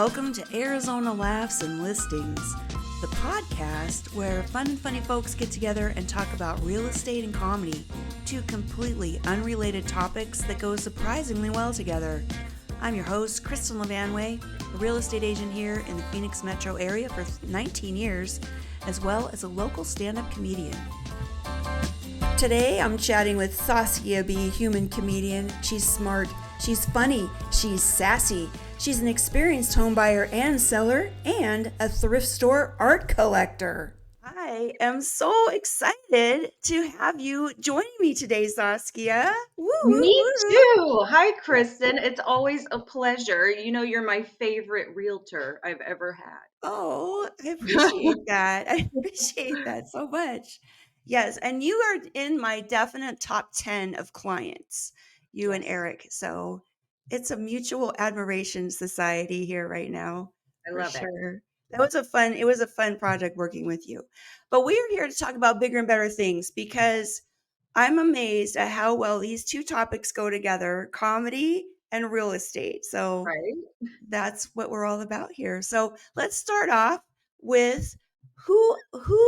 welcome to Arizona Laughs and Listings, the podcast where fun and funny folks get together and talk about real estate and comedy, two completely unrelated topics that go surprisingly well together. I'm your host, Kristen Levanway, a real estate agent here in the Phoenix metro area for 19 years, as well as a local stand-up comedian. Today, I'm chatting with Saskia B, human comedian. She's smart, she's funny, she's sassy. She's an experienced home buyer and seller and a thrift store art collector. I am so excited to have you joining me today, Saskia. Woo, woo, Me woo. too. Hi, Kristen. It's always a pleasure. You know, you're my favorite realtor I've ever had. Oh, I appreciate that. I appreciate that so much. Yes, and you are in my definite top 10 of clients, you and Yes, Eric. So it's a mutual admiration society here right now, I for love it. sure. It was a fun project working with you. But we are here to talk about bigger and better things because I'm amazed at how well these two topics go together, comedy and real estate. So Right? that's what we're all about here. So let's start off with who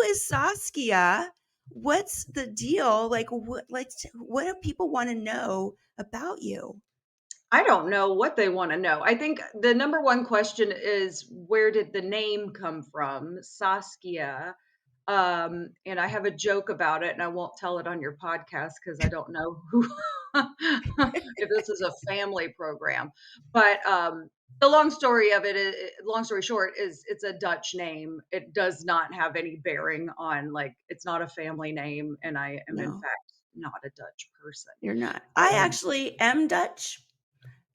is Saskia? What's the deal? What do people want to know about you? I don't know what they want to know. I think the number one question is, where did the name come from? Saskia. And I have a joke about it, and I won't tell it on your podcast because I don't know who if this is a family program. But the long story of it, long story short, is it's a Dutch name. It does not have any bearing on, like, it's not a family name, and I am in No, fact not a Dutch person. you're not. I Um, actually am Dutch,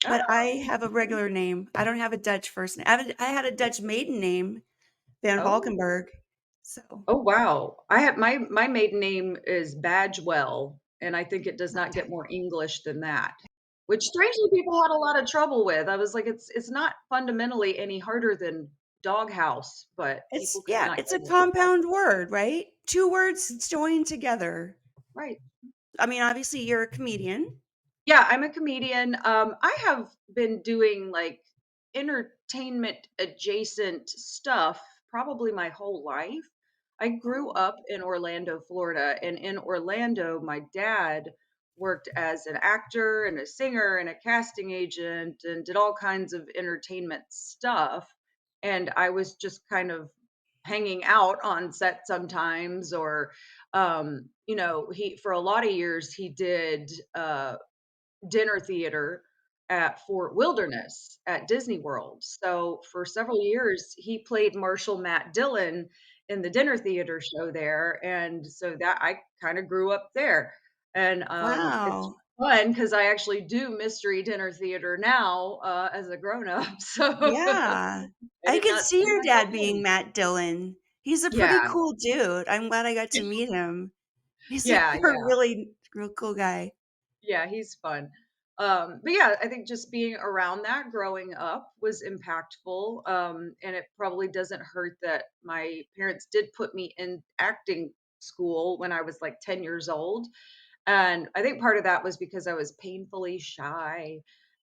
but I oh, have a regular name. I don't have a Dutch first name. I had a Dutch maiden name, Van oh, Valkenburg. So oh, wow! I have my maiden name is Badgewell, and I think it does not not that. get more English than that. Which strangely people had a lot of trouble with. I was like, it's not fundamentally any harder than doghouse, but people could not It's get a it. compound word, right? Two words joined together. Right. I mean, obviously you're a comedian. Yeah, I'm a comedian. I have been doing like entertainment adjacent stuff probably my whole life. I grew Oh, up in Orlando, Florida, and in Orlando, my dad worked as an actor and a singer and a casting agent and did all kinds of entertainment stuff. And I was just kind of hanging out on set sometimes, or he for a lot of years he did dinner theater at Fort Wilderness at Disney World. So for several years, he played Marshall Matt Dillon in the dinner theater show there, and so that I kind of grew up there. And it's wow. fun because I actually do mystery dinner theater now as a grown up. So Yeah. I I did could not see see your that dad being coming. Matt Dillon. He's a pretty Yeah, cool dude. I'm glad I got to meet him. He's a yeah, yeah. really real cool guy. Yeah, he's fun. But yeah, I think just being around that growing up was impactful. And it probably doesn't hurt that my parents did put me in acting school when I was like 10 years old. And I think part of that was because I was painfully shy.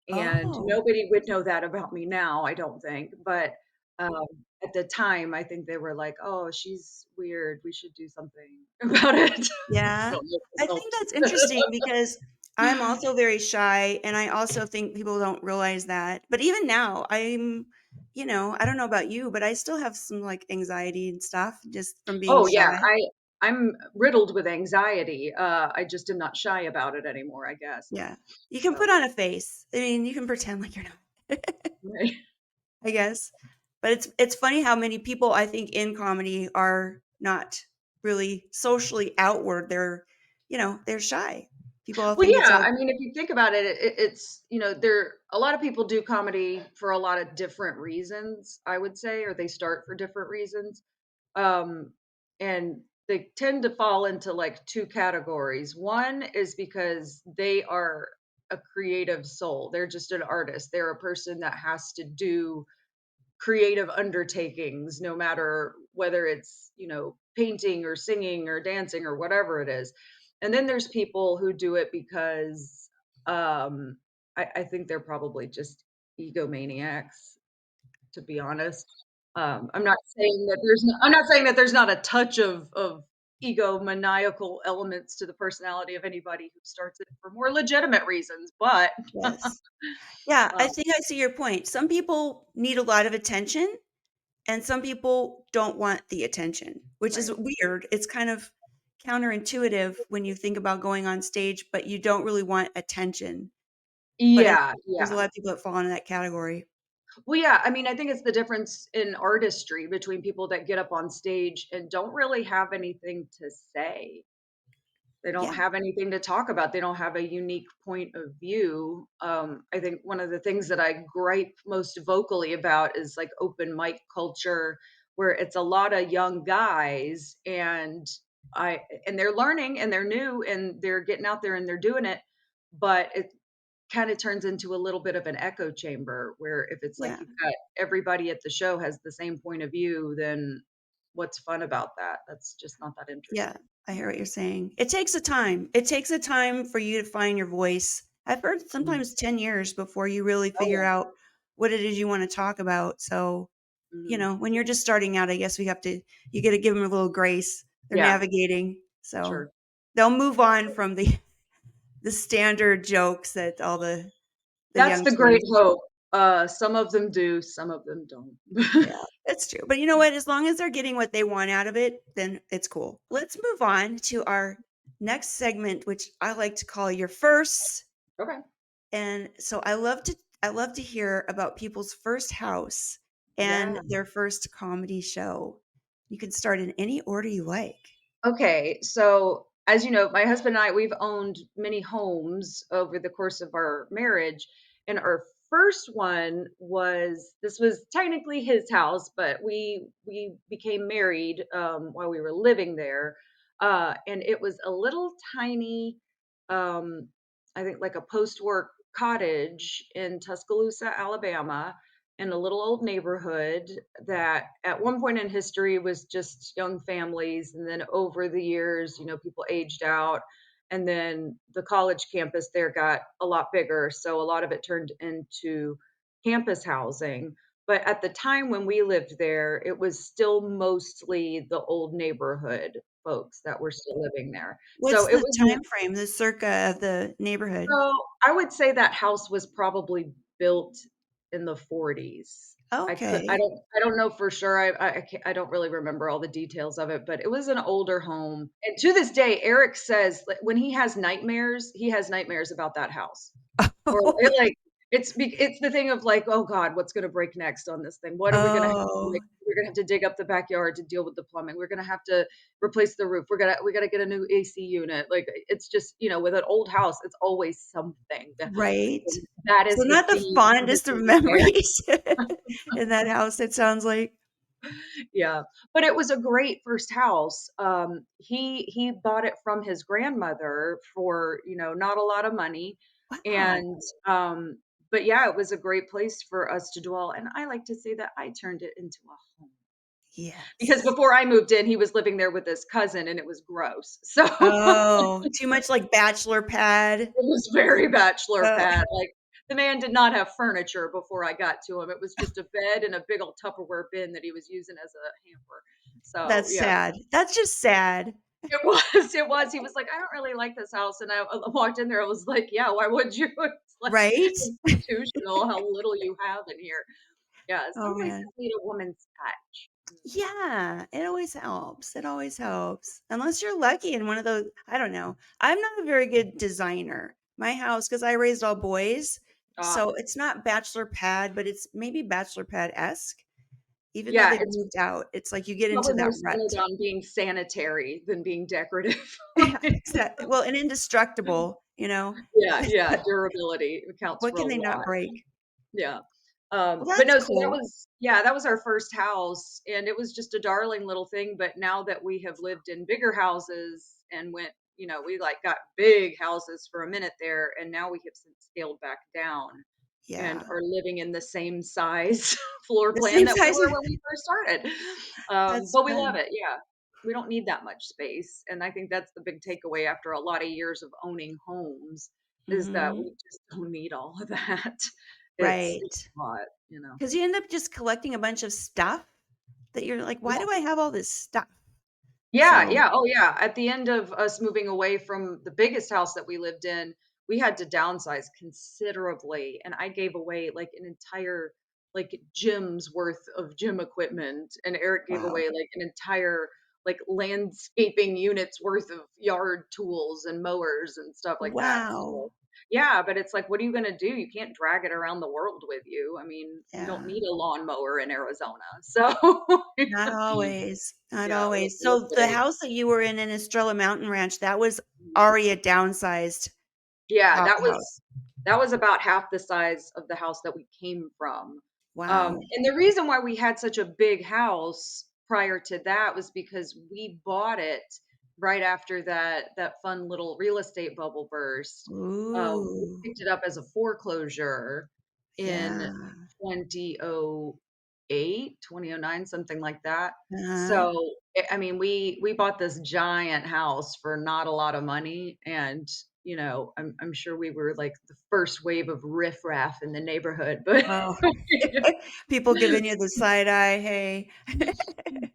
And Oh, nobody would know that about me now, I don't think. But um, at the time, I think they were like, oh, she's weird. We should do something about it. I yeah. don't know if this I think helps. that's interesting because I'm also very shy and I also think people don't realize that. But even now, I don't know about you, but I still have some like anxiety and stuff just from being Oh, yeah, shy. I'm riddled with anxiety, I just am not shy about it anymore, I guess. Yeah. You can put So, on a face. I mean, you can pretend like you're not, right. I guess. But it's funny how many people I think in comedy are not really socially outward. They're shy. People all Well, think it's yeah, like, I mean, if you think about it, it's, there a lot of people do comedy for a lot of different reasons, I would say, or they start for different reasons. Um, and they tend to fall into like two categories. One is because they are a creative soul. They're just an artist. They're a person that has to do creative undertakings, no matter whether it's, painting or singing or dancing or whatever it is. And then there's people who do it because I think they're probably just egomaniacs. to be honest. I'm not saying that there's not a touch of egomaniacal elements to the personality of anybody who starts it for more legitimate reasons, but, Yes. Yeah, I um, think I see your point. Some people need a lot of attention, and some people don't want the attention, which is right. weird. It's kind of counterintuitive when you think about going on stage, but you don't really want attention. But I Yeah, there's a yeah. lot of people that fall into that category. Well, yeah, I mean, I think it's the difference in artistry between people that get up on stage and don't really have anything to say. They don't Yeah, have anything to talk about. They don't have a unique point of view. I think one of the things that I gripe most vocally about is like open mic culture, where it's a lot of young guys and they're learning and they're new and they're getting out there and they're doing it, but it kind of turns into a little bit of an echo chamber where if it's like yeah, you've got everybody at the show has the same point of view, then what's fun about that? That's just not that yeah. interesting. I hear what you're saying. It takes a time. It takes a time for you to find your voice. I've heard Mhm. sometimes 10 years before you really Oh figure out what it is you wanna talk about. So, yeah. Mhm. when you're just starting out, I guess we have to you gotta give them a little grace. They're Yeah, navigating, so sure. they'll move on from the standard jokes that all the That's the great youngsters. hope. Some of them do, some of them don't. Yeah, that's true. But you know what? As long as they're getting what they want out of it, then it's cool. Let's move on to our next segment, which I like to call your firsts. Okay. And so I love to hear about people's first house and Yeah. their first comedy show. You can start in any order you like. Okay, so as you know, my husband and I, we've owned many homes over the course of our marriage. And our first one was this was technically his house, but we became married while we were living there. And it was a little tiny, um, I think like a post-work cottage in Tuscaloosa, Alabama, in a little old neighborhood that at one point in history was just young families, and then over the years, people aged out, and then the college campus there got a lot bigger, so a lot of it turned into campus housing. But at the time when we lived there, it was still mostly the old neighborhood folks that were still living there. So What's it the was time frame, the circa of the neighborhood? so, I would say that house was probably built in the '40s. Okay. I don't know for sure. I don't really remember all the details of it, but it was an older home. And to this day, Eric says, like, when he has nightmares about that house. Or it, like it's the thing of like, "Oh god, what's gonna break next on this thing? What are we gonna have to like, Oh, we're gonna have to dig up the backyard to deal with the plumbing. We're gonna have to replace the roof. We gotta get a new AC unit." Like, it's just, with an old house, it's always something. right. And that So is the not the theme of it fondest of being there. memories in that house, it sounds like. Yeah, but it was a great first house. He bought it from his grandmother for, not a lot of money, Wow. and, but yeah, it was a great place for us to dwell, and I like to say that I turned it into a home. Because Yes. before I moved in, he was living there with his cousin, and it was gross. So Oh, too much like bachelor pad. it was very bachelor Oh, pad, like, the man did not have furniture before I got to him. It was just a bed and a big old Tupperware bin that he was using as a hamper. So, that's yeah. sad. That's just sad. It was, it was. He was like, "I don't really like this house," and I walked in there, I was like, "Yeah, why would you?" It's like Right? institutional how little you have in here. Yeah, some Oh, places man. need a woman's touch. Yeah, it always helps. It always helps. Unless you're lucky in one of those I don't know. I'm not a very good designer. My house, because I raised all boys, Ah, so it's not bachelor pad, but it's maybe bachelor pad-esque. Even though yeah, they've it's moved out, it's like you get into probably that more rut. centered on being sanitary than being decorative. Yeah, exactly. Well, and indestructible, you know? Yeah, yeah, durability counts What for a can they not lot. break? Yeah. Well, But that's no, so cool. that was our first house, and it was just a darling little thing, but now that we have lived in bigger houses and we, like, got big houses for a minute there, and now we have since scaled back down and Yeah. are living in the same size floor The plan same that we size. were when we first started. That's But we love fun. it, yeah. We don't need that much space, and I think that's the big takeaway after a lot of years of owning homes, is that Mhm. we just don't need all of that. It's Right. a lot, you know. 'Cause you end up just collecting a bunch of stuff that you're like, "Why Yeah. do I have all this stuff?" Yeah, So yeah, oh, yeah. At the end of us moving away from the biggest house that we lived in, we had to downsize considerably, and I gave away, like, an entire, like, gym's worth of gym equipment, and Eric gave wow. away, like, an entire, like, landscaping unit's worth of yard tools and mowers and stuff like that, so Wow. yeah, but it's like, what are you gonna do? You can't drag it around the world with you. I mean, you don't Yeah. need a lawnmower in Arizona, so Not always, not yeah, always. we'll So the say. house that you were in Estrella Mountain Ranch, that was Mhm. already a downsized Yeah, house. that was about half the size of the house that we came from. Wow. And the reason why we had such a big house prior to that was because we bought it right after that fun little real estate bubble burst. We Ooh, picked it up as a foreclosure in yeah. 2008, 2009, something like that. Uh-huh. So, I mean, we bought this giant house for not a lot of money, and I'm sure we were like the first wave of riffraff in the neighborhood, but Oh. People giving you the side eye, "Hey."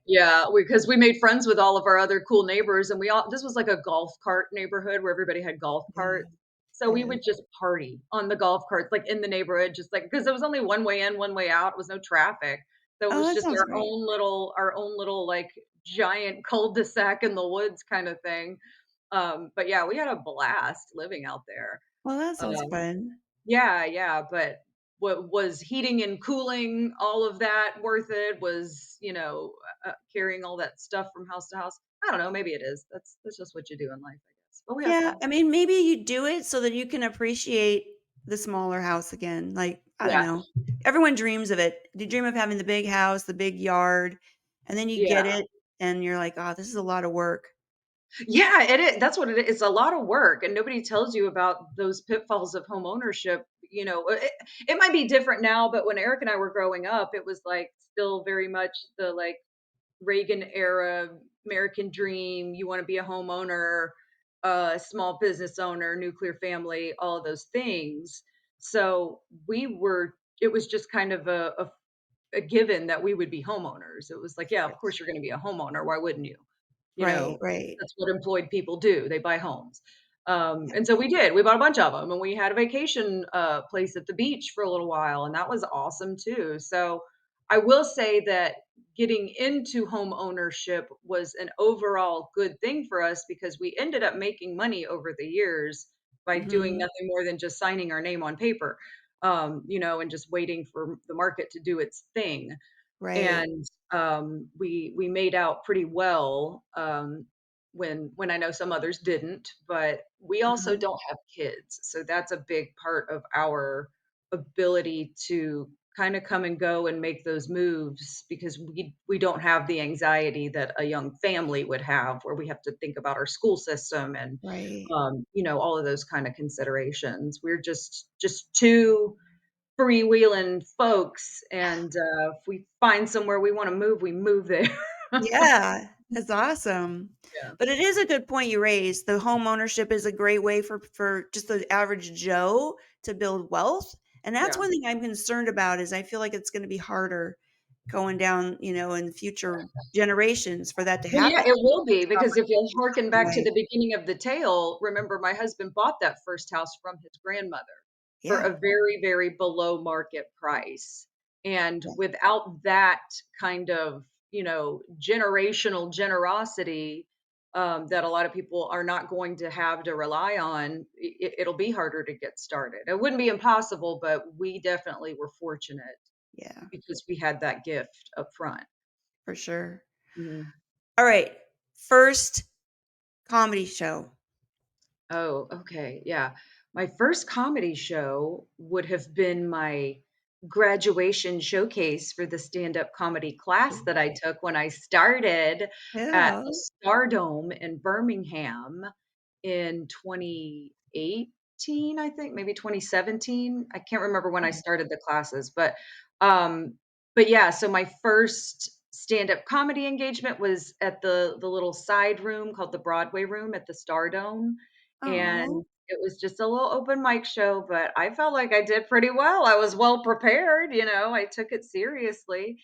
yeah, because we made friends with all of our other cool neighbors, and we all this was like a golf cart neighborhood where everybody had golf Yeah, carts. So we yeah. would just party on the golf carts, like in the neighborhood, just like because there was only one way in, one way out. It was no traffic. So it Oh, was that just sounds great. our own little like giant cul-de-sac in the woods kind of thing. But yeah, we had a blast living out there. Well, that sounds Um, fun. Yeah, yeah, but what was heating and cooling all of that worth it? Was, carrying all that stuff from house to house? I don't know, maybe it is. That's just what you do in life, I guess. But we had Yeah, fun. I mean, maybe you do it so that you can appreciate the smaller house again. Like, I don't Yeah, know. Everyone dreams of it. They dream of having the big house, the big yard, and then you get yeah. it and you're like, "Oh, this is a lot of work." Yeah, it is. That's what it is. It's a lot of work, and nobody tells you about those pitfalls of home ownership. It might be different now, but when Eric and I were growing up, it was like still very much the like Reagan era American dream. You want to be a homeowner, small business owner, nuclear family, all of those things. So it was just kind of a given that we would be homeowners. It was like, yeah, of course you're going to be a homeowner. Why wouldn't you? You Right, know, right. that's what employed people do. They buy homes. Yeah. And so we did. We bought a bunch of them, and we had a vacation place at the beach for a little while, and that was awesome too. So I will say that getting into home ownership was an overall good thing for us because we ended up making money over the years by doing Mhm. nothing more than just signing our name on paper, and just waiting for the market to do its thing. Right. And we made out pretty well, when I know some others didn't, but we also Uh-huh. don't have kids, so that's a big part of our ability to kind of come and go and make those moves because we don't have the anxiety that a young family would have, where we have to think about our school system and Right. all of those kind of considerations. We're just two freewheeling folks, and if we find somewhere we want to move, we move there. Yeah, that's awesome. Yeah. But it is a good point you raised. The home ownership is a great way for just the average Joe to build wealth, and that's Yeah. one thing I'm concerned about is I feel like it's gonna be harder going down, in future generations for that to Well, yeah, happen. it will be Stop because if you'll harken back to Right. the beginning of the tale, remember my husband bought that first house from his grandmother for Yeah, a very, very below market price. And yeah, without that kind of, generational generosity, that a lot of people are not going to have to rely on, it'll be harder to get started. It wouldn't be impossible, but we definitely were fortunate yeah, because we had that gift up front. for sure. Mhm. Alright, first comedy show. Oh, okay. Yeah. My first comedy show would have been my graduation showcase for the stand-up comedy class that I took when I started at Yeah. the Stardome in Birmingham in 2018, I think, maybe 2017. I can't remember when I started the classes, um but yeah, so my first stand-up comedy engagement was at the little side room called the Broadway room at the Stardome, and Oh. It was just a little open mic show, but I felt like I did pretty well. I was well prepared, I took it seriously.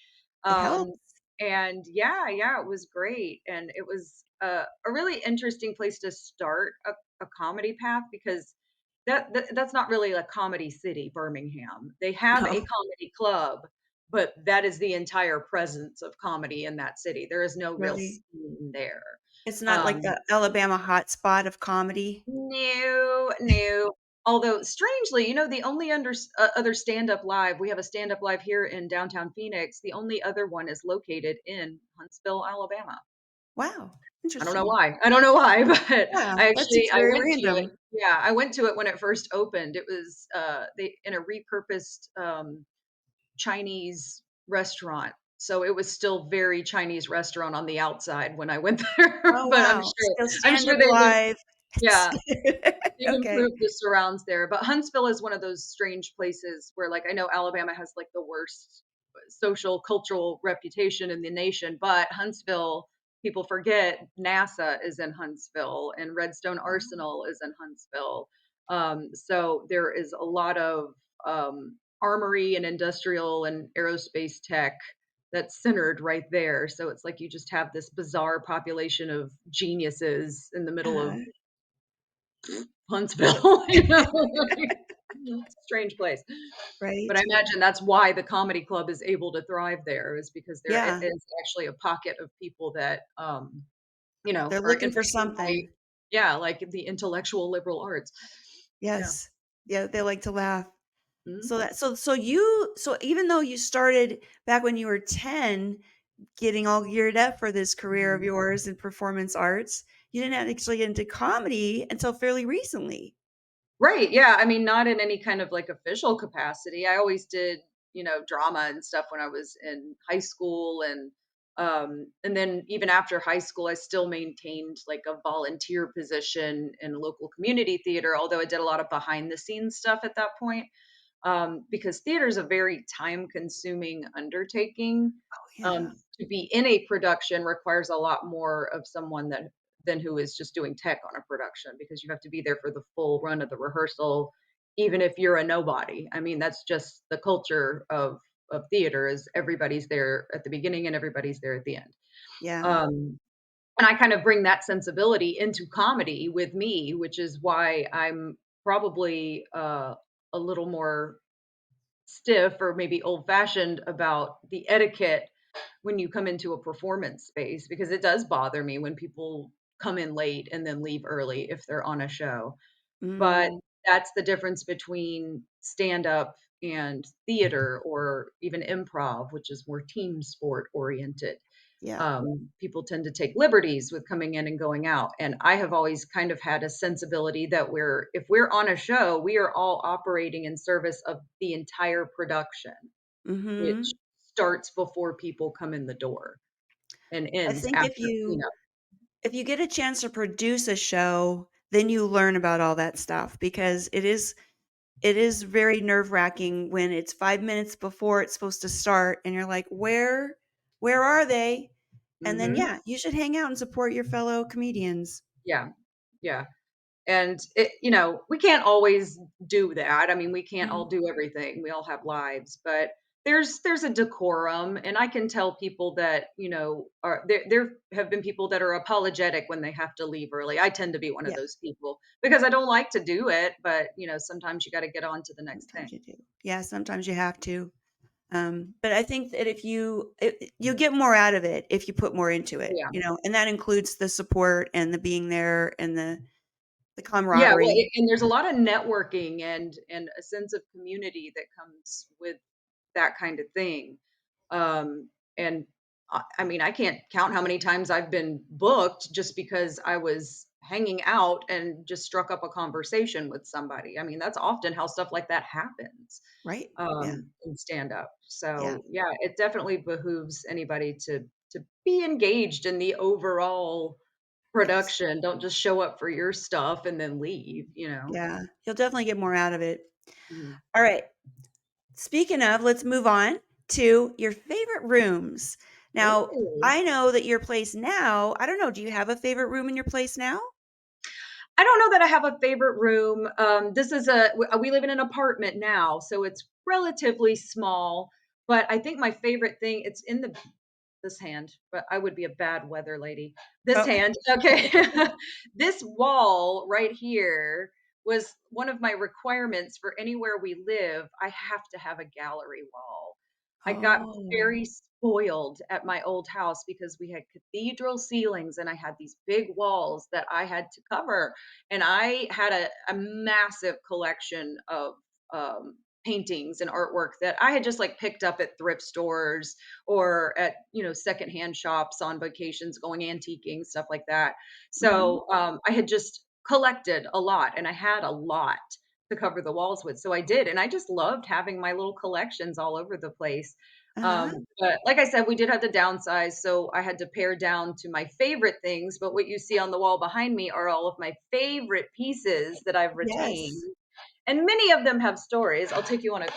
It Um, helps. and yeah, it was great. And it was a really interesting place to start a comedy path because that's not really a comedy city, Birmingham. They have a No, comedy club, but that is the entire presence of comedy in that city. There is no real really. scene there. It's not like Um, the Alabama hotspot of comedy. no, no. Although strangely, the only other stand-up live, we have a stand-up live here in downtown Phoenix. The only other one is located in Huntsville, Alabama. Wow, I don't know interesting. why. I don't know why, but Yeah, I that actually seems I very went to it. random. Yeah, I went to it when it first opened. It was they in a repurposed Chinese restaurant. So it was still very Chinese restaurant on the outside when I went there, Oh, but wow. So I'm stand sure up they've live. It's yeah, they've okay. improved the surrounds there, but Huntsville is one of those strange places where, like, I know Alabama has, like, the worst social, cultural reputation in the nation, but Huntsville, people forget NASA is in Huntsville and Redstone Oh, Arsenal is in Huntsville. So there is a lot of, armory and industrial and aerospace tech that's centered right there, so it's like you just have this bizarre population of geniuses in the middle of uh-huh. So Huntsville, like, it's a strange place. But I right? imagine that's why the comedy club is able to thrive there is because there Yeah, is actually a pocket of people that, they're are looking for interested by something. yeah, like the intellectual liberal arts. Yeah. Yes. Yeah, they like to laugh. Mhm. So even though you started back when you were 10 getting all geared up for this career of Mhm. yours in performance arts, you didn't actually get into comedy until fairly recently. Right, yeah, I mean, not in any kind of, like, official capacity. I always did, drama and stuff when I was in high school, and then even after high school, I still maintained, like, a volunteer position in a local community theater, although I did a lot of behind the scenes stuff at that point, because theater is a very time-consuming undertaking. Oh, yeah. To be in a production requires a lot more of someone than who is just doing tech on a production because you have to be there for the full run of the rehearsal, even if you're a nobody. I mean, that's just the culture of theater is everybody's there at the beginning and everybody's there at the end. Yeah. Um, and I kind of bring that sensibility into comedy with me, which is why I'm probably a little more stiff or maybe old fashioned about the etiquette when you come into a performance space because it does bother me when people come in late and then leave early if they're on a show. But Mm, that's the difference between stand up and theater or even improv, which is more team sport oriented. yeah. People tend to take liberties with coming in and going out. And I have always kind of had a sensibility that if we're on a show, we are all operating in service of the entire production, which Mhm. starts before people come in the door and I ends think after cleanup. if you get a chance to produce a show, then you learn about all that stuff because it is very nerve-wracking when it's 5 minutes before it's supposed to start and you're like, Where are they?" And then, Mhm. yeah, you should hang out and support your fellow comedians. Yeah. Yeah. And we can't always do that. I mean, we can't all Mhm. do everything. We all have lives, but there's a decorum, and I can tell people that are there have been people that are apologetic when they have to leave early. I tend to be one of Yeah, those people because I don't like to do it, but sometimes you got to get on to the next thing. sometimes you do. Yeah, sometimes you have to. But I think that if you'll get more out of it if you put more into it, Yeah. and that includes the support and the being there and the Yeah, well, camaraderie. and there's a lot of networking and a sense of community that comes with that kind of thing. And I mean, I can't count how many times I've been booked just because I was hanging out and just struck up a conversation with somebody. I mean, that's often how stuff like that happens Right? Yeah. in stand up. Yeah. So yeah, it definitely behooves anybody to be engaged in the overall Yes. production. Don't just show up for your stuff and then leave. Yeah. You'll definitely get more out of it. Mhm. All right. Speaking of, let's move on to your favorite rooms. Now, Ooh. I know that your place now, I don't know, do you have a favorite room in your place now? I don't know that I have a favorite room. This is we live in an apartment now, so it's relatively small. But I think my favorite thing, it's in this hand, but I would be a bad weather lady. This Oh, hand, okay. This wall right here was one of my requirements for anywhere we live. I have to have a gallery wall. I got oh. very spoiled at my old house because we had cathedral ceilings and I had these big walls that I had to cover. And I had a massive collection of paintings and artwork that I had just like picked up at thrift stores or at, secondhand shops on vacations, going antiquing, stuff like that. Mhm. So I had just collected a lot and I had a lot to cover the walls with. So I did. And I just loved having my little collections all over the place. Uh-huh. But like I said, we did have to downsize. So I had to pare down to my favorite things. But what you see on the wall behind me are all of my favorite pieces that I've retained. Yes. And many of them have stories. I'll take you on a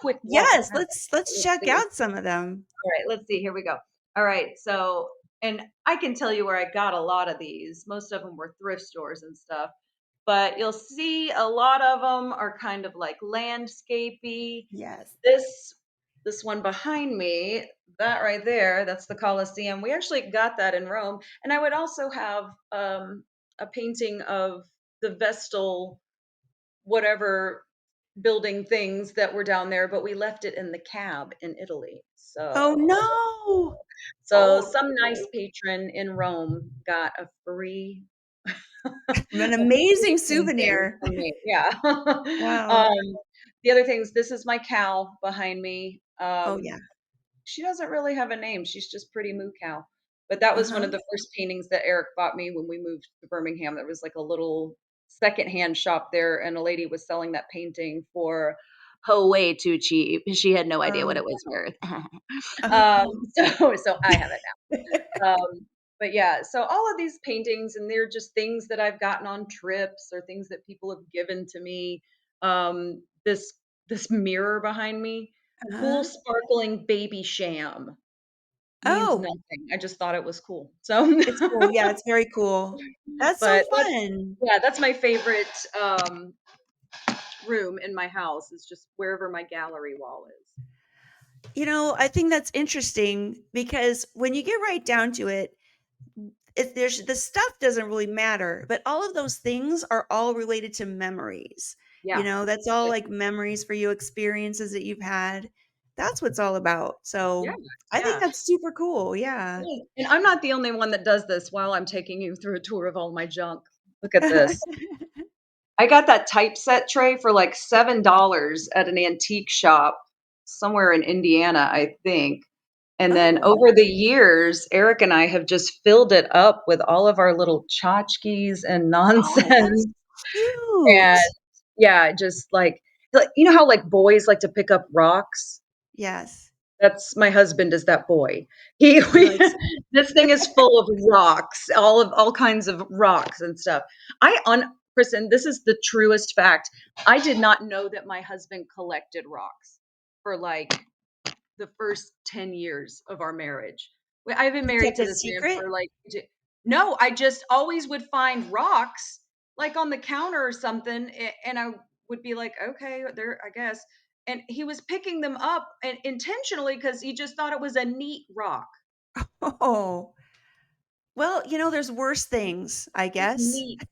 quick walk Yes, around. let's Let's check see. out some of them. All right, let's see. Here we go. All right. So, and I can tell you where I got a lot of these. Most of them were thrift stores and stuff. But you'll see a lot of them are kind of like landscapey. Yes. This this one behind me, that right there, that's the Colosseum. We actually got that in Rome. And I would also have a painting of the Vestal whatever building things that were down there, but we left it in the cab in Italy. Oh, So no. so Oh, some nice patron in Rome got a free an a amazing free painting souvenir. from me. Yeah. Wow. The other things, this is my cow behind me. Oh, yeah. She doesn't really have a name. She's just pretty moo cow. But that was one Uh-huh. of the first paintings that Eric bought me when we moved to Birmingham. There was like a little secondhand shop there, and a lady was selling that painting for way too cheap. She had no idea what Oh. it was worth. Oh. So I have it now. But yeah, so all of these paintings, and they're just things that I've gotten on trips or things that people have given to me. This mirror behind me, cool Uh-huh. sparkling baby sham, means Oh, nothing. I just thought it was cool. So, it's cool. Yeah, it's very cool. That's so but that's fun. yeah, that's my favorite room in my house is just wherever my gallery wall is. I think that's interesting because when you get right down to it, there's the stuff doesn't really matter, but all of those things are all related to memories. Yeah. That's all like memories for you, experiences that you've had. That's what's all about. Yeah. So I think Yeah. that's super cool. Yeah. Yeah, and I'm not the only one that does this while I'm taking you through a tour of all my junk. Look at this. I got that typeset tray for like $7 at an antique shop somewhere in Indiana, I think. And then Oh, over the years, Eric and I have just filled it up with all of our little tchotchkes and oh, that's nonsense. And cute. yeah, just like how like boys like to pick up rocks? Yes. That's my husband is that boy. He He we likes this thing is full of rocks, all kinds of rocks and stuff. I on Kristen, this is the truest fact. I did not know that my husband collected rocks for like the first 10 years of our marriage. I've been he married kept to it this man secret. for no, I just always would find rocks like on the counter or something. And I would be like, okay, there, I guess. And he was picking them up and intentionally because he just thought it was a neat rock. Oh, well, there's worse things, I Just guess. neat.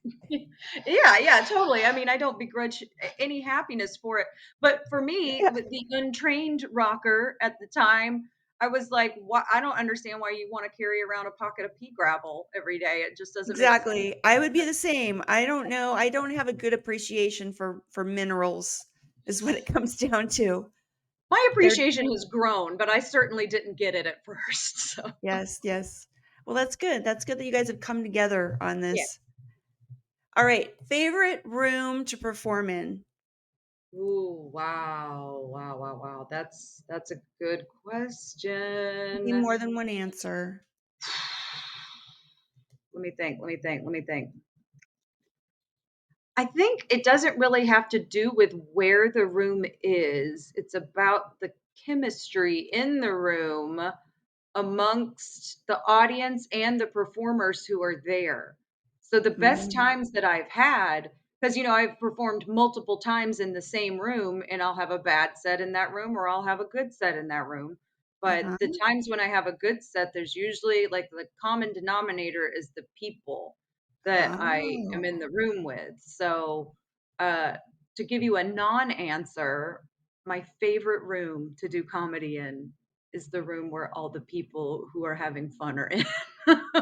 Yeah, yeah, totally. I mean, I don't begrudge any happiness for it. But for me, Yeah, with the untrained rocker at the time, I was like, what? I don't understand why you want to carry around a pocket of pea gravel every day. It just doesn't make sense. exactly. I would be the same. I don't know. I don't have a good appreciation for minerals is what it comes down to. My They're appreciation has grown, but I certainly didn't get it at first. So, yes, yes. Well, that's good. That's good that you guys have come together on yeah. this. All right. Favorite room to perform in? Ooh, wow, wow, wow, wow. That's a good Be question. more than one answer. Let me think. Let me think. Let me think. I think it doesn't really have to do with where the room is. It's about the chemistry in the room amongst the audience and the performers who are there. So the best Mm. times that I've had, because I've performed multiple times in the same room, and I'll have a bad set in that room or I'll have a good set in that room. But Uh-huh. the times when I have a good set, there's usually like the common denominator is the people that I am in Oh. the room with. So uh to give you a non-answer, my favorite room to do comedy in is the room where all the people who are having fun are in.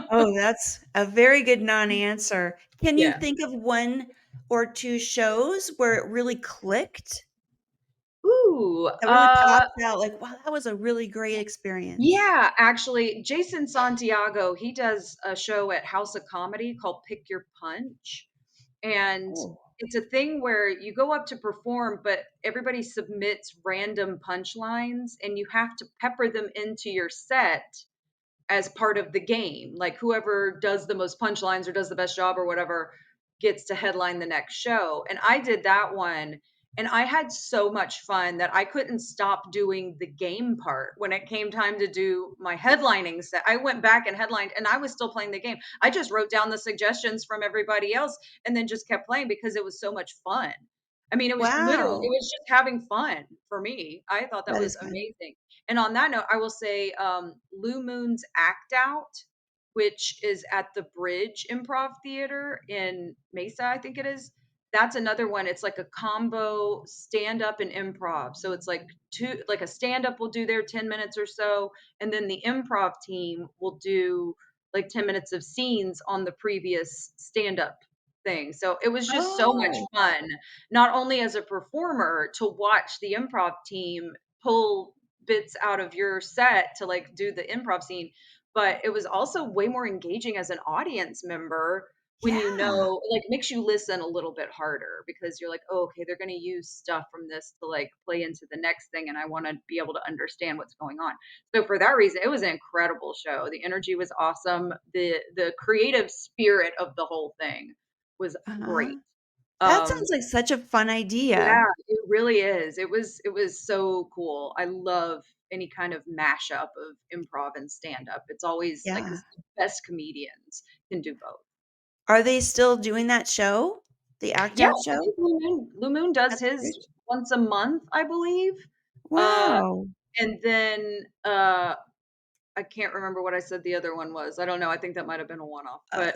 Oh, that's a very good non-answer. Can you Yeah. think of 1 or 2 shows where it really clicked? Ooh, That really pops out like, "Wow, that was a really great experience." yeah, actually, Jason Santiago, he does a show at House of Comedy called Pick Your Punch. And Oh. it's a thing where you go up to perform, but everybody submits random punchlines and you have to pepper them into your set as part of the game. Like whoever does the most punchlines or does the best job or whatever gets to headline the next show. And I did that one and I had so much fun that I couldn't stop doing the game part. When it came time to do my headlining set, I went back and headlined and I was still playing the game. I just wrote down the suggestions from everybody else and then just kept playing because it was so much fun. I mean, it Wow. was just having fun for me. I thought that That was is fun. amazing. And on that note, I will say Lou Moon's Act Out, which is at the Bridge Improv Theater in Mesa, I think it is. That's another one. It's like a combo stand up and improv. So it's like like a stand up will do their 10 minutes or so, and then the improv team will do like 10 minutes of scenes on the previous stand up thing. So it was just so much Oh. fun, not only as a performer to watch the improv team pull bits out of your set to like do the improv scene, but it was also way more engaging as an audience member when Yeah. like makes you listen a little bit harder because you're like, oh, okay, they're going to use stuff from this to like play into the next thing, and I want to be able to understand what's going on. So for that reason, it was an incredible show. The energy was awesome. The creative spirit of the whole thing was great. Uh-huh. That Um, sounds like such a fun yeah, idea. it really is. It was so cool. I love any kind of mashup of improv and stand up. It's always like Yeah. 'cause the best comedians can do both. Are they still doing that show? The Act Yeah, Out I show? think Blue Moon does That's his great. once a month, I believe. Uh, Wow. and then I can't remember what I said the other one was. I don't know. I think that might have been a one off. But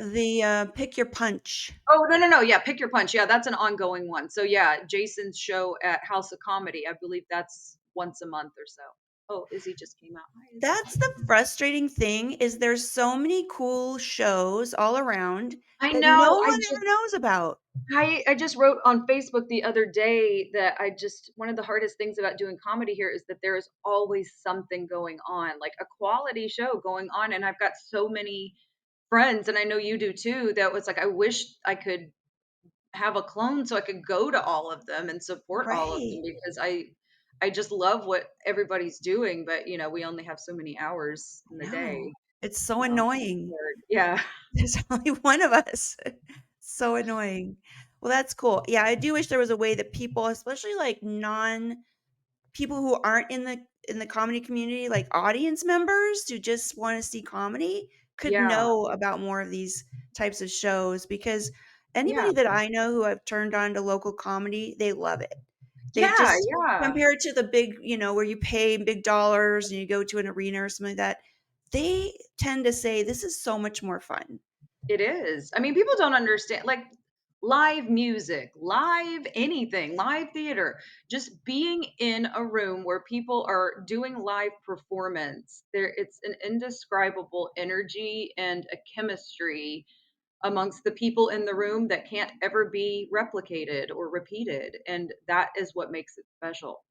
Pick Your Punch. oh, no, no, no. Yeah, Pick Your Punch. Yeah, that's an ongoing one. So yeah, Jason's show at House of Comedy, I believe that's once a month or so. Oh, Izzy just came out. Hi, That's Izzy. the frustrating thing is there's so many cool shows all around I that no know. one ever knows about. I just wrote on Facebook the other day that one of the hardest things about doing comedy here is that there is always something going on, like a quality show going on. And I've got so many friends, and I know you do too, that was like, I wish I could have a clone so I could go to all of them and support all of them Right. because I just love what everybody's doing, but we only have so many hours in I the know. day. It's so It's annoying. hard. Yeah. There's only one of us. So annoying. Well, that's cool. Yeah, I do wish there was a way that people, especially like non people who aren't in the comedy community, like audience members who just want to see comedy, could Yeah. know about more of these types of shows because Yeah. anybody that I know who I've turned on to local comedy, they love it. They Yeah, just yeah. compared to the big, where you pay big dollars and you go to an arena or something like that, they tend to say this is so much more fun. It is. I mean, people don't understand like live music, live anything, live theater, just being in a room where people are doing live performance. It's an indescribable energy and a chemistry amongst the people in the room that can't ever be replicated or repeated, and that is what makes it special.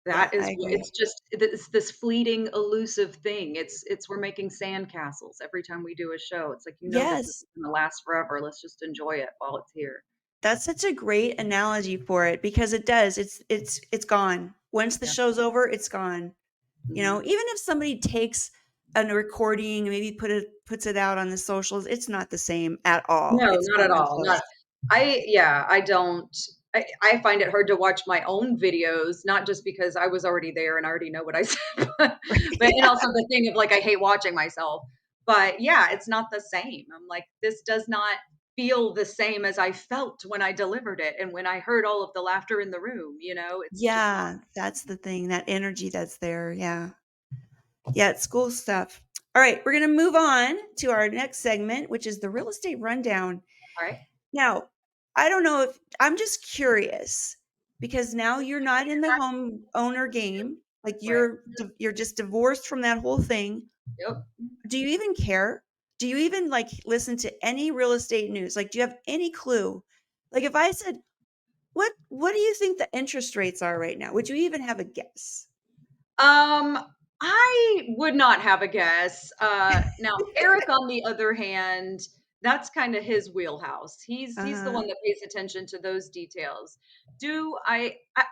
Yeah, That is I what agree. it's just it's this fleeting, elusive thing. It's we're making sandcastles every time we do a show. It's like, this is Yes. gonna last forever. Let's just enjoy it while it's here. That's such a great analogy for it because it does. It's gone. Once the Yeah. show's over, it's gone. Mhm. Even if somebody takes a recording and maybe puts it out on the socials, it's not the same at all. No, It's not not at even all. Not close. I don't I find it hard to watch my own videos, not just because I was already there and I already know what I said, but and also the thing of like I hate watching myself. But yeah, it's not the same. I'm like, this does not feel the same as I felt when I delivered it and when I heard all of the laughter in the room, it's just not. Yeah, that's the thing, that energy that's there, yeah. Yeah, it's cool stuff. All right, we're gonna move on to our next segment, which is the real estate rundown. All right. Now, I don't know if I'm just curious because now you're not in the home owner game, like Right. you're just divorced from that whole thing. Yep. Do you even care? Do you even like listen to any real estate news? Like, do you have any clue? Like, if I said, what do you think the interest rates are right now? Would you even have a guess? Um, I would not have a guess. Now Eric, on the other hand, that's kind of his wheelhouse. He's the Uh-huh. one that pays attention to those details. Do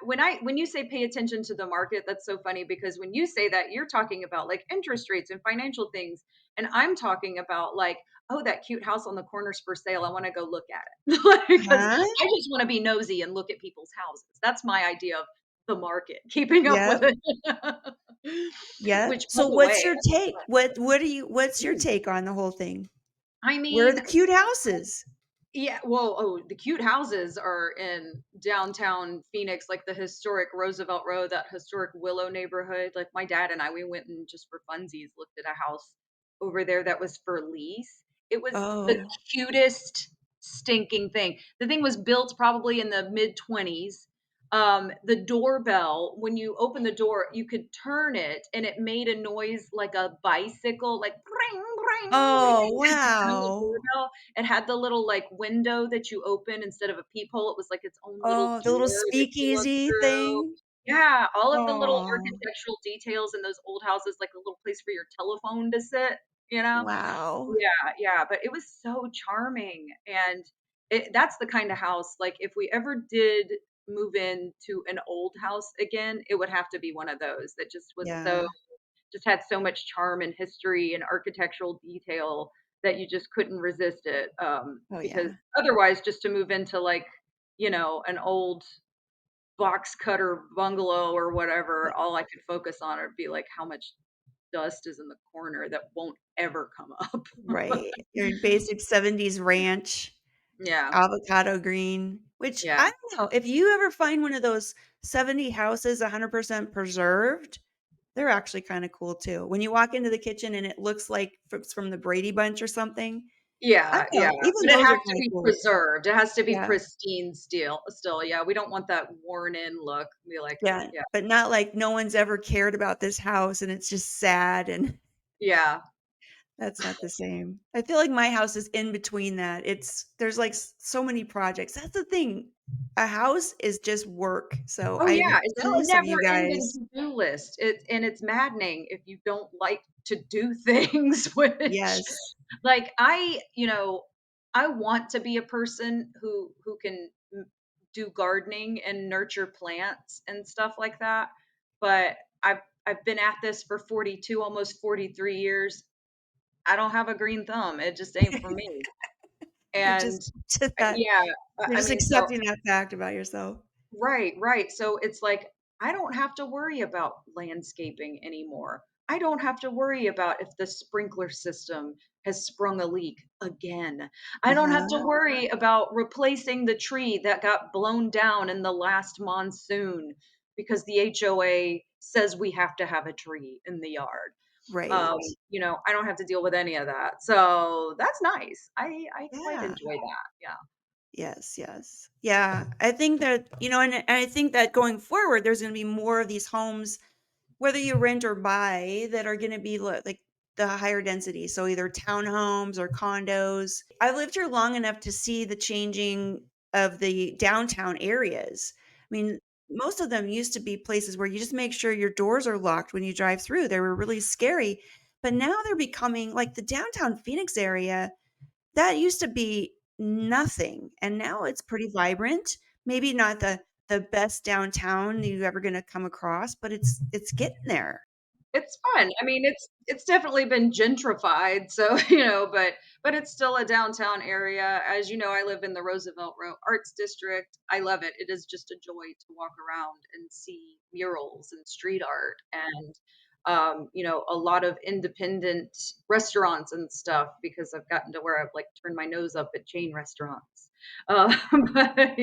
when you say pay attention to the market, that's so funny because when you say that, you're talking about like interest rates and financial things, and I'm talking about like, oh, that cute house on the corner's for sale. I want to go look at it because Huh? I just want to be nosy and look at people's houses. That's my idea of the market, keeping up with Yep. it. Yep. Which, by So the way, what's your take? What's your mm, take on the whole thing? I Where are mean, the cute houses? yeah, well, oh, the cute houses are in downtown Phoenix, like the historic Roosevelt Road, that historic Willow neighborhood. Like my dad and I, we went and just for funsies looked at a house over there that was for lease. It was the Oh. cutest stinking thing. The thing was built probably in the mid 20s. The doorbell, when you open the door, you could turn it and it made a noise like a bicycle, like ring, ring. Oh, It had this kind of wow. doorbell. It had the little, like, window that you open instead of a peephole, it was like its own little Oh, the little door that you look speakeasy through. thing? Yeah, all of the little Oh, architectural details in those old houses, like a little place for your telephone to sit, you know? wow. Yeah, yeah, but it was so charming, and that's the kinda house, like, if we ever did move into an old house again, it would have to be one of those that Yeah. just had so much charm and history and architectural detail that you just couldn't resist it. Oh, Because yeah. otherwise, just to move into like, an old box cutter bungalow or Yeah, whatever, all I could focus on would be like how much dust is in the corner that won't ever come up. right. Your basic 70s ranch, Yeah, avocado green, which yeah. I don't know, if you ever find one of those 70 houses 100% preserved, they're actually kinda cool too. When you walk into the kitchen and it looks like it's from the Brady Bunch or something, I Yeah, don't yeah, know, even but it those has are to kinda be cool. preserved. It has to be Yeah. pristine still, yeah, we don't want that worn in look. We like it, Yeah, yeah. but not like no one's ever cared about this house and it's just sad and Yeah. that's not the same. I feel like my house is in between that. There's like so many projects. That's the thing. A house is just work. So Oh, yeah, I'm it's a jealous of you never-ending guys. to-do list. It's maddening if you don't like to do things, which Yes. like, I want to be a person who can do gardening and nurture plants and stuff like that, but I've been at this for 42, almost 43 years. I don't have a green thumb. It just ain't for me. You're And just that yeah, you're I just mean, so accepting that fact about yourself. right, right. So it's like, I don't have to worry about landscaping anymore. I don't have to worry about if the sprinkler system has sprung a leak again. I don't have to Uh-huh. worry about replacing the tree that got blown down in the last monsoon because the HOA says we have to have a tree in the yard. Right. I don't have to deal with any of that. So that's nice. I quite Yeah. enjoy that. Yeah. Yes, yes. Yeah. I think that, and I think that going forward, there's going to be more of these homes whether you rent or buy that are gonna be like the higher density, so either townhomes or condos. I've lived here long enough to see the changing of the downtown areas. I mean, most of them used to be places where you just make sure your doors are locked when you drive through. They were really scary, but now they're becoming like the downtown Phoenix area, that used to be nothing, and now it's pretty vibrant. Maybe not the best downtown you're ever gonna come across, but it's getting there. It's fun. I mean, it's definitely been gentrified, so, but it's still a downtown area. As you know, I live in the Roosevelt Row Arts District. I love it. It is just a joy to walk around and see murals and street art, and A lot of independent restaurants and stuff because I've gotten to where I've like turned my nose up at chain restaurants. Uh, but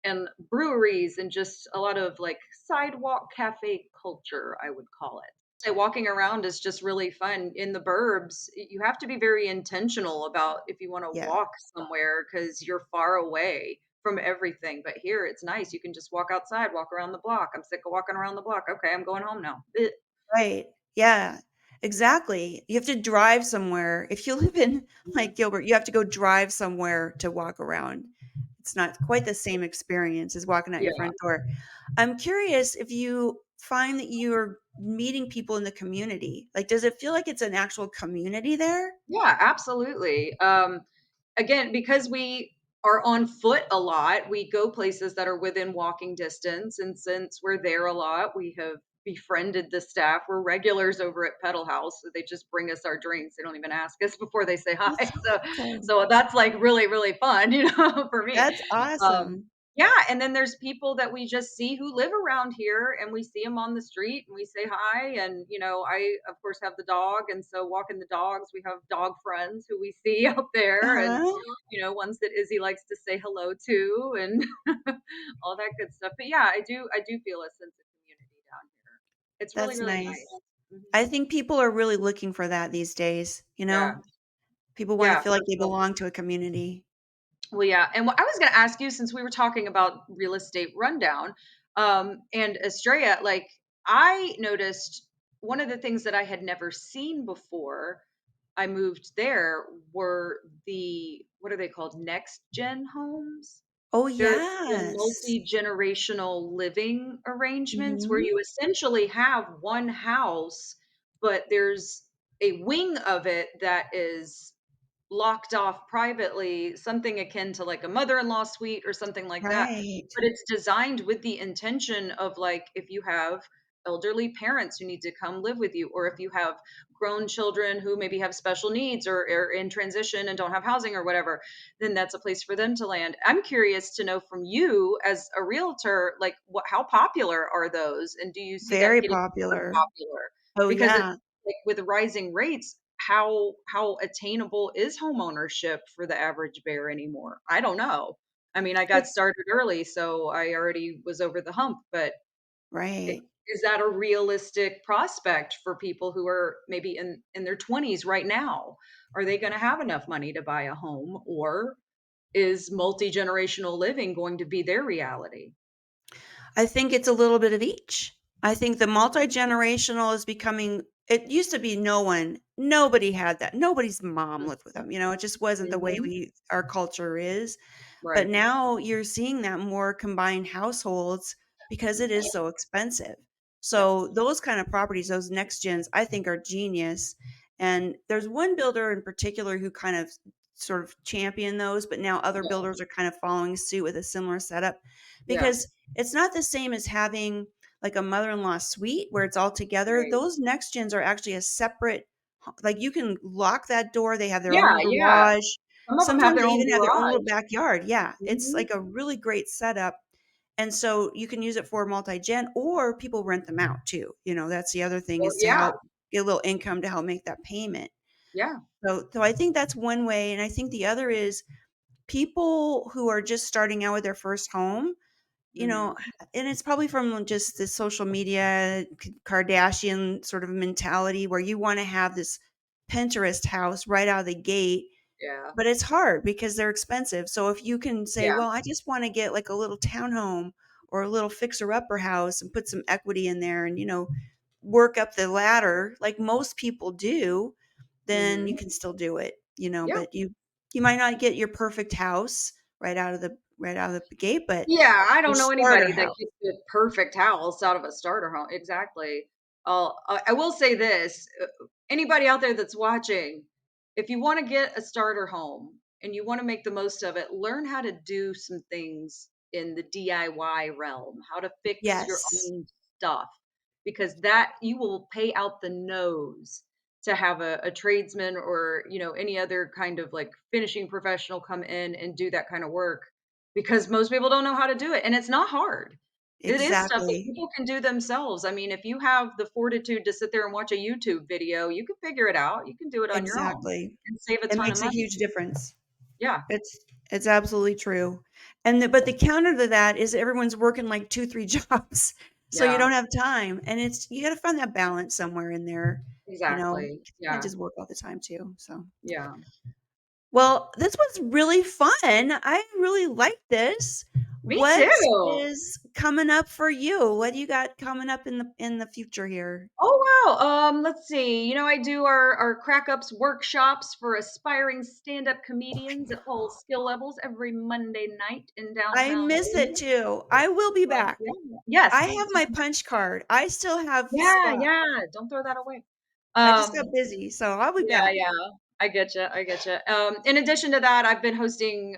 and breweries and just a lot of like sidewalk cafe culture, I would call it. Say walking around is just really fun. In the burbs, you have to be very intentional about if you want to Yeah. walk somewhere because you're far away from everything. But here it's nice. You can just walk outside, walk around the block. I'm sick of walking around the block. Okay, I'm going home now. Right. Yeah, exactly. You have to drive somewhere. If you live in, like, Gilbert, you have to go drive somewhere to walk around. It's not quite the same experience as walking out your Yeah. front door. I'm curious if you find that you're meeting people in the community. Like, does it feel like it's an actual community there? Yeah, absolutely. Again, because we are on foot a lot, we go places that are within walking distance. And since we're there a lot, we have befriended the staff. We're regulars over at Pedal House. So they just bring us our drinks. They don't even ask us before they say hi. That's So, awesome. so that's like really, really fun, for me. That's Um, awesome. yeah, and then there's people that we just see who live around here and we see them on the street and we say hi. And, I, of course, have the dog. And so walking the dogs, we have dog friends who we see out there and, Uh-huh. ones that Izzy likes to say hello to and all that good stuff. But yeah, I do feel a sense of community down here. It's really, That's really nice. nice. I think people are really looking for that these days, you Yeah. know? People wanna Yeah, feel for like they sure. belong to a community. Well, yeah, and what I was gonna ask you since we were talking about real estate rundown, and Estrella, like I noticed one of the things that I had never seen before I moved there were the what are they called? Next gen homes. Oh, They're the yes. multi-generational living arrangements where Mhm. you essentially have one house, but there's a wing of it that is locked off privately, something akin to like a mother-in-law suite or something like that. Right. But it's designed with the intention of like if you have elderly parents who need to come live with you, or if you have grown children who maybe have special needs or are in transition and don't have housing or whatever, then that's a place for them to land. I'm curious to know from you as a realtor, like how popular are those? And do you see that Very getting more popular. popular? Oh, Because it's yeah. like with rising rates, how attainable is homeownership for the average bear anymore? I don't know. I mean, I got It's started early, so I already was over the hump, but right. is that a realistic prospect for people who are maybe in their 20s right now? Are they going to have enough money to buy a home, or is multi-generational living going to be their reality? I think it's a little bit of each. I think the multi-generational is becoming it used to be nobody had that. Nobody's mom lived with them, it just wasn't the way Mhm. our culture is. But Right. now you're seeing that more combined households because it is so expensive. Yep. So those kind of properties, those next gens, I think are genius. And there's one builder in particular who kind of sort of championed those, but now other Yeah. builders are kind of following suit with a similar setup Yeah. because it's not the same as having like a mother-in-law suite where it's all together. Right. Those next gens are actually a separate, like you can lock that door. They have their own Yeah. Yeah. garage. Some of them have Sometimes their they own even have their own little garage. backyard. Yeah, it's Mhm. like a really great setup. And so you can use it for multi-gen or people rent them out too. That's the other thing Well, is to yeah. help get a little income to help make that payment. Yeah. So I think that's one way. And I think the other is people who are just starting out with their first home, you know, Mhm. and it's probably from just the social media Kardashian sort of mentality where you want to have this Pinterest house right out of the gate, Yeah. but it's hard because they're expensive. So if you can say, Yeah. "Well, I just wanna get like a little townhome or a little fixer-upper house and put some equity in there and, work up the ladder like most people do," then you Mhm. can still do it, Yeah. but you might not get your perfect house right out of the gate, but Yeah, I your don't know starter anybody that house. gets the perfect house out of a starter home. Exactly. I will say this, anybody out there that's watching, if you wanna get a starter home and you wanna make the most of it, learn how to do some things in the DIY realm, how to fix your Yes. own stuff, because that you will pay out the nose to have a tradesman or, any other kind of, like, finishing professional come in and do that kinda work because most people don't know how to do it, and it's not hard. It is stuff that Exactly. people can do themselves. I mean, if you have the fortitude to sit there and watch a YouTube video, you can figure it out. You can do it on your own Exactly. and save a It ton of makes a money. huge difference. Yeah. It's absolutely true. But the counter to that is everyone's working like 2, 3 jobs, so you Yeah. don't have time, and you gotta find that balance somewhere in there, you know? Exactly. You can't Yeah. just work all the time too, so. Yeah. Well, this was really fun. I really like this. Me What too. is coming up for you? What do you got coming up in the future here? Oh wow. Let's see. I do our crack ups workshops for aspiring stand-up comedians at all skill levels every Monday night in I downtown miss it Louisville. too. I will be back. Yeah. Yes, I please have do my come back. punch card. I still have Yeah, spots. yeah. Don't throw that away. I just got Um, busy, so I'll be Yeah, back. yeah. I get you. I get you. In addition to that, I've been hosting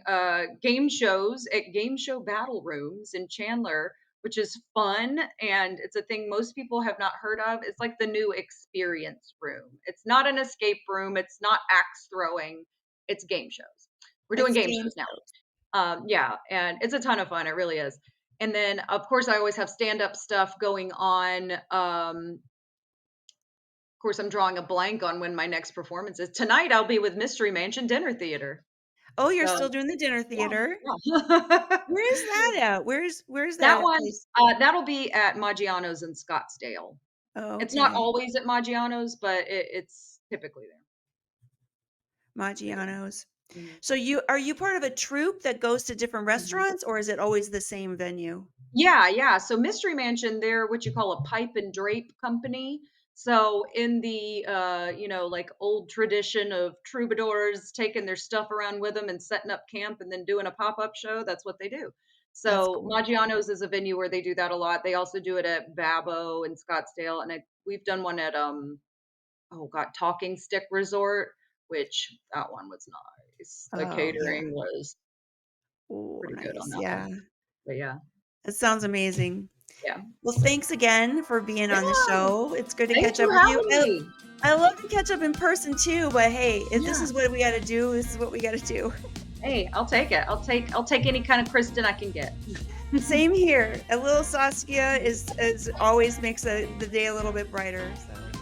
game shows at game show battle rooms in Chandler, which is fun. And it's a thing most people have not heard of. It's like the new experience room. It's not an escape room, it's not axe throwing, it's game shows. We're doing It's game game shows now. shows. Yeah, and it's a ton of fun. It really is. And then, of course, I always have stand up stuff going on. Of course, I'm drawing a blank on when my next performance is. Tonight, I'll be with Mystery Mansion Dinner Theater. Oh, you're So, still doing the dinner yeah, theater? yeah. Where is that at? Where's That that one, place? that'll be at Maggiano's in Scottsdale. Oh, It's not okay. always at Maggiano's, but it's typically there. Maggiano's. Yeah. Mhm. So are you part of a troupe that goes to different Mhm. restaurants, or is it always the same venue? Yeah, yeah. So Mystery Mansion, they're what you call a pipe and drape company. So in the like old tradition of troubadours taking their stuff around with them and setting up camp and then doing a pop-up show, that's what they do. That's So cool. Maggiano's is a venue where they do that a lot. They also do it at Babbo and Scottsdale, and we've done one at oh god, Talking Stick Resort, which that one was nice. The Oh, yeah. catering was Oh, pretty good on nice. that one. Yeah. But yeah, It sounds amazing. yeah. Well, thanks again for being on the Yeah. show. It's good to Thanks catch for up with you. having me. I love to catch up in person too, but hey, if this Yeah. is what we got to do, this is what we got to do. Hey, I'll take it. I'll take any kind of Kristen I can get. Same here. A little Saskia is always makes the day a little bit brighter. So.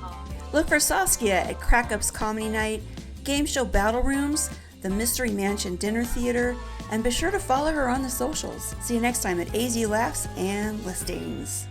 Look for Saskia at Crack Up's Comedy Night, Game Show Battle Rooms, the Mystery Mansion Dinner Theater, and be sure to follow her on the socials. See you next time at AZ Laughs and Listings.